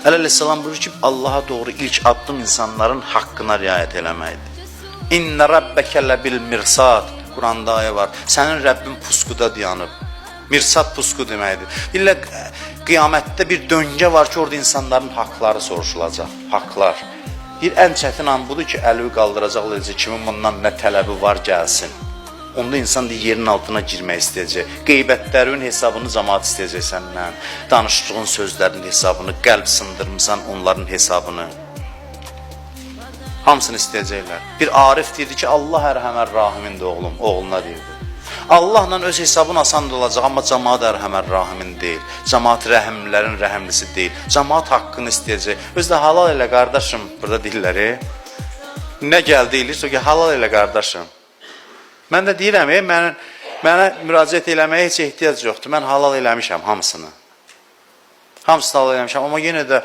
Əleyhissalam buyurur ki, Allaha doğru ilk addım insanların haqqına riayət eləməkdir. İnne rabbeke lebil mirsad. Kur'an'da ayet var. Senin Rabbin puskuda dayanıb. Mirsad pusku deməkdir. İlla qiyamətdə bir döngə var ki, orada insanların haqları soruşulacaq. Haqlar. Bir ən çətin an budur ki, əlvi qaldıracaqlar, kimin bundan nə tələbi var gəlsin. Onda insan yerin altına girmək istəyəcək. Qeybətlərin hesabını cəmaat istəyəcək səndən. Danışdığın sözlərin hesabını, qəlb sındırmısan onların hesabını. Hamısını istəyəcəklər. Bir arif deyirdi ki, Allah ərhəmər rahimindir oğlum, oğluna deyirdi. Allahla öz hesabın asan olacaq, amma cəmaat ərhəmər rahimin deyil. Cəmaat rəhimlərin rəhimlisi deyil. Cəmaat haqqını istəyəcək. Özdə halal elə qardaşım, burada deyirlər. Nə gəldi eləyirsə ki, halal elə qardaşım. Mən də deyirəm, mənə müraciət eləməyə heç ehtiyac yoxdur. Mən halal eləmişəm hamısını. Hamısını halal eləmişəm, amma yenə də